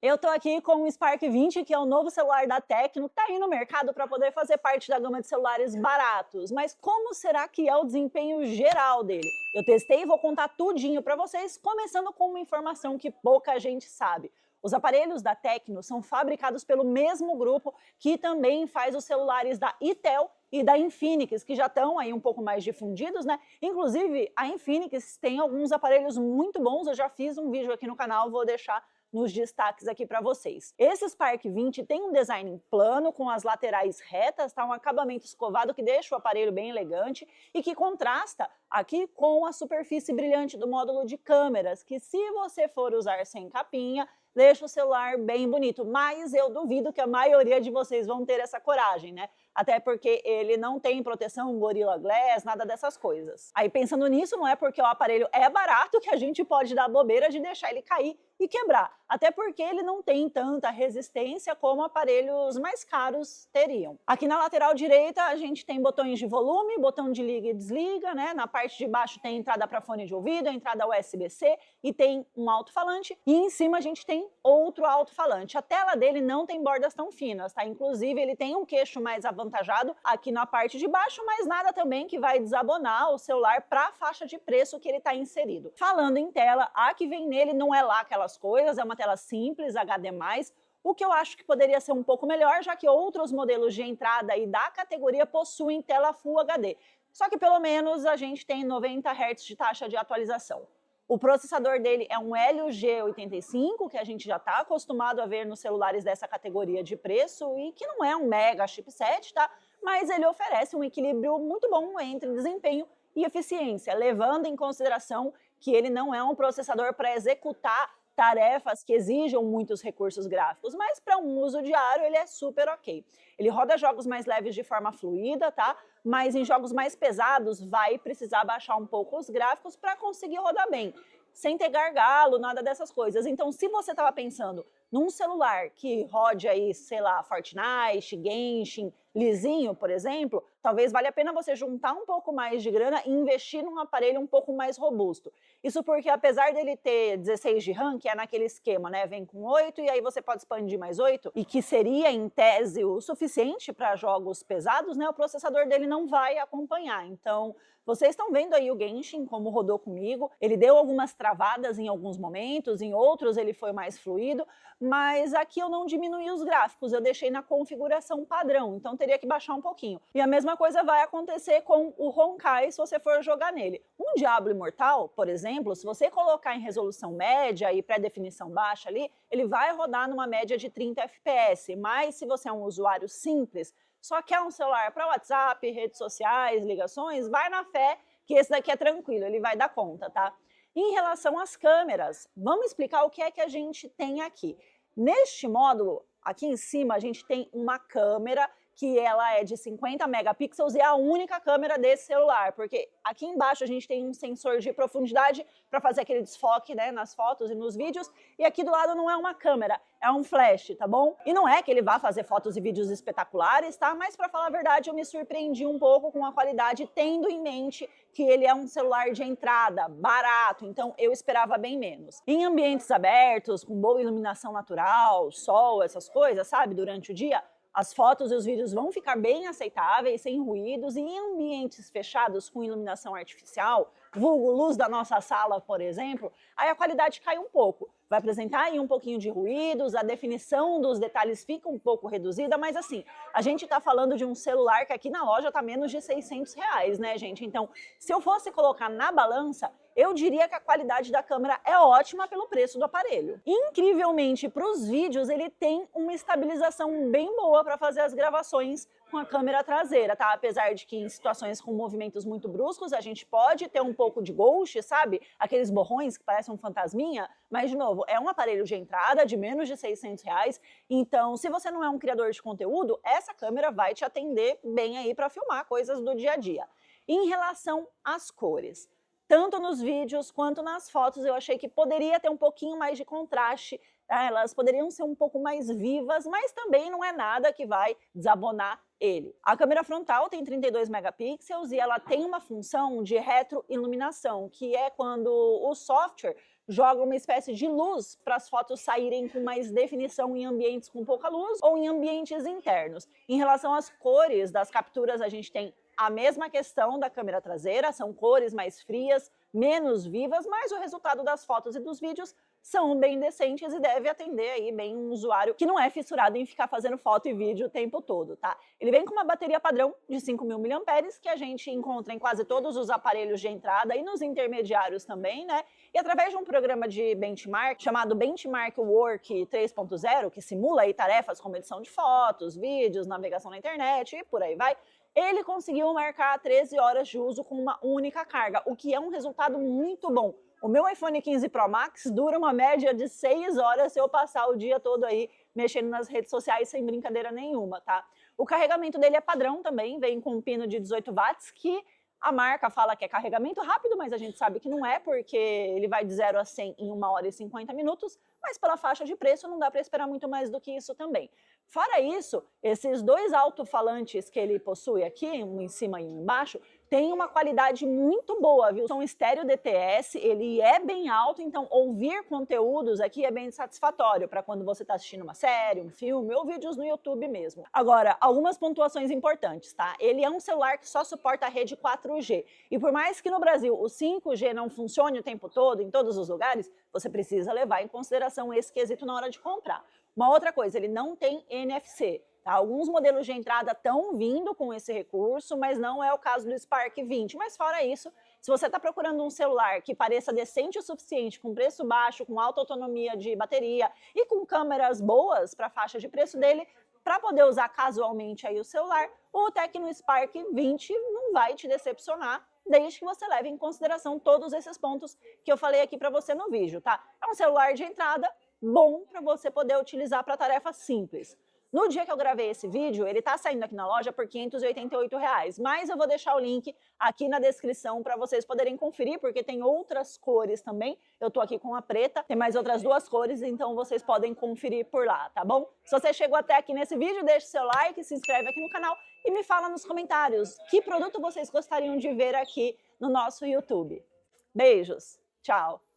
Eu tô aqui com o Spark 20, que é o novo celular da Tecno, que tá aí no mercado para poder fazer parte da gama de celulares baratos. Mas como será que é o desempenho geral dele? Eu testei e vou contar tudinho para vocês, começando com uma informação que pouca gente sabe. Os aparelhos da Tecno são fabricados pelo mesmo grupo que também faz os celulares da Itel e da Infinix, que já estão aí um pouco mais difundidos, né? Inclusive, a Infinix tem alguns aparelhos muito bons, eu já fiz um vídeo aqui no canal, vou deixar nos destaques aqui para vocês. Esse Spark 20 tem um design plano, com as laterais retas, tá? Um acabamento escovado que deixa o aparelho bem elegante e que contrasta aqui com a superfície brilhante do módulo de câmeras, que se você for usar sem capinha, deixa o celular bem bonito, mas eu duvido que a maioria de vocês vão ter essa coragem, né? Até porque ele não tem proteção Gorilla Glass, nada dessas coisas. Aí pensando nisso, não é porque o aparelho é barato que a gente pode dar bobeira de deixar ele cair e quebrar, até porque ele não tem tanta resistência como aparelhos mais caros teriam. Aqui na lateral direita a gente tem botões de volume, botão de liga e desliga, né? Na parte de baixo tem entrada para fone de ouvido, entrada USB-C e tem um alto-falante, e em cima a gente tem outro alto-falante. A tela dele não tem bordas tão finas, tá? Inclusive ele tem um queixo mais avantajado aqui na parte de baixo, mas nada também que vai desabonar o celular para a faixa de preço que ele está inserido. Falando em tela, a que vem nele não é lá aquelas coisas, é uma tela simples, HD+, o que eu acho que poderia ser um pouco melhor, já que outros modelos de entrada e da categoria possuem tela Full HD. Só que pelo menos a gente tem 90 Hz de taxa de atualização. O processador dele é um Helio G85, que a gente já está acostumado a ver nos celulares dessa categoria de preço e que não é um mega chipset, tá? Mas ele oferece um equilíbrio muito bom entre desempenho e eficiência, levando em consideração que ele não é um processador para executar tarefas que exijam muitos recursos gráficos, mas para um uso diário ele é super ok. Ele roda jogos mais leves de forma fluida, tá? Mas em jogos mais pesados vai precisar baixar um pouco os gráficos para conseguir rodar bem, sem ter gargalo, nada dessas coisas. Então, se você estava pensando num celular que rode aí, sei lá, Fortnite, Genshin, lisinho, por exemplo, talvez valha a pena você juntar um pouco mais de grana e investir num aparelho um pouco mais robusto. Isso porque apesar dele ter 16 de RAM, que é naquele esquema, né, vem com 8 e aí você pode expandir mais 8, e que seria em tese o suficiente para jogos pesados, né, o processador dele não vai acompanhar. Então, vocês estão vendo aí o Genshin, como rodou comigo, ele deu algumas travadas em alguns momentos, em outros ele foi mais fluido, mas aqui eu não diminuí os gráficos, eu deixei na configuração padrão, então teria que baixar um pouquinho. E a mesma coisa vai acontecer com o Honkai se você for jogar nele. Um Diablo Imortal, por exemplo, se você colocar em resolução média e pré-definição baixa ali, ele vai rodar numa média de 30 FPS, mas se você é um usuário simples, só quer um celular para WhatsApp, redes sociais, ligações, vai na fé que esse daqui é tranquilo, ele vai dar conta, tá? Em relação às câmeras, vamos explicar o que é que a gente tem aqui. Neste módulo, aqui em cima, a gente tem uma câmera que ela é de 50 megapixels e é a única câmera desse celular, porque aqui embaixo a gente tem um sensor de profundidade para fazer aquele desfoque, né, nas fotos e nos vídeos, e aqui do lado não é uma câmera, é um flash, tá bom? E não é que ele vá fazer fotos e vídeos espetaculares, tá? Mas para falar a verdade, eu me surpreendi um pouco com a qualidade, tendo em mente que ele é um celular de entrada, barato, então eu esperava bem menos. Em ambientes abertos, com boa iluminação natural, sol, essas coisas, sabe, durante o dia, as fotos e os vídeos vão ficar bem aceitáveis, sem ruídos, e em ambientes fechados com iluminação artificial, vulgo luz da nossa sala, por exemplo, aí a qualidade cai um pouco. Vai apresentar aí um pouquinho de ruídos, a definição dos detalhes fica um pouco reduzida, mas assim, a gente tá falando de um celular que aqui na loja tá menos de R$ 600, né, gente? Então, se eu fosse colocar na balança, eu diria que a qualidade da câmera é ótima pelo preço do aparelho. Incrivelmente, para os vídeos, ele tem uma estabilização bem boa para fazer as gravações com a câmera traseira, tá? Apesar de que em situações com movimentos muito bruscos, a gente pode ter um pouco de ghost, sabe? Aqueles borrões que parecem um fantasminha, mas, de novo, é um aparelho de entrada de menos de R$ 600, então, se você não é um criador de conteúdo, essa câmera vai te atender bem aí para filmar coisas do dia a dia. Em relação às cores, tanto nos vídeos quanto nas fotos, eu achei que poderia ter um pouquinho mais de contraste, elas poderiam ser um pouco mais vivas, mas também não é nada que vai desabonar ele. A câmera frontal tem 32 megapixels e ela tem uma função de retroiluminação, que é quando o software joga uma espécie de luz para as fotos saírem com mais definição em ambientes com pouca luz ou em ambientes internos. Em relação às cores das capturas, a gente tem a mesma questão da câmera traseira, são cores mais frias, menos vivas, mas o resultado das fotos e dos vídeos são bem decentes e deve atender aí bem um usuário que não é fissurado em ficar fazendo foto e vídeo o tempo todo, tá? Ele vem com uma bateria padrão de 5.000 mAh, que a gente encontra em quase todos os aparelhos de entrada e nos intermediários também, né? E através de um programa de benchmark chamado Benchmark Work 3.0, que simula aí tarefas como edição de fotos, vídeos, navegação na internet e por aí vai, ele conseguiu marcar 13 horas de uso com uma única carga, o que é um resultado muito bom. O meu iPhone 15 Pro Max dura uma média de 6 horas se eu passar o dia todo aí mexendo nas redes sociais sem brincadeira nenhuma, tá? O carregamento dele é padrão também, vem com um pino de 18 watts, que a marca fala que é carregamento rápido, mas a gente sabe que não é, porque ele vai de 0 a 100 em 1 hora e 50 minutos, mas pela faixa de preço não dá para esperar muito mais do que isso também. Fora isso, esses dois alto-falantes que ele possui aqui, um em cima e um embaixo, tem uma qualidade muito boa, viu? São estéreo DTS, ele é bem alto, então ouvir conteúdos aqui é bem satisfatório para quando você está assistindo uma série, um filme ou vídeos no YouTube mesmo. Agora, algumas pontuações importantes, tá? Ele é um celular que só suporta a rede 4G. E por mais que no Brasil o 5G não funcione o tempo todo, em todos os lugares, você precisa levar em consideração esse quesito na hora de comprar. Uma outra coisa, ele não tem NFC. Alguns modelos de entrada estão vindo com esse recurso, mas não é o caso do Spark 20. Mas fora isso, se você está procurando um celular que pareça decente o suficiente, com preço baixo, com alta autonomia de bateria e com câmeras boas para a faixa de preço dele, para poder usar casualmente aí o celular, o Tecno Spark 20 não vai te decepcionar, desde que você leve em consideração todos esses pontos que eu falei aqui para você no vídeo, tá? É um celular de entrada bom para você poder utilizar para tarefas simples. No dia que eu gravei esse vídeo, ele tá saindo aqui na loja por R$ 588, mas eu vou deixar o link aqui na descrição para vocês poderem conferir, porque tem outras cores também. Eu tô aqui com a preta, tem mais outras duas cores, então vocês podem conferir por lá, tá bom? Se você chegou até aqui nesse vídeo, deixe seu like, se inscreve aqui no canal e me fala nos comentários que produto vocês gostariam de ver aqui no nosso YouTube. Beijos, tchau!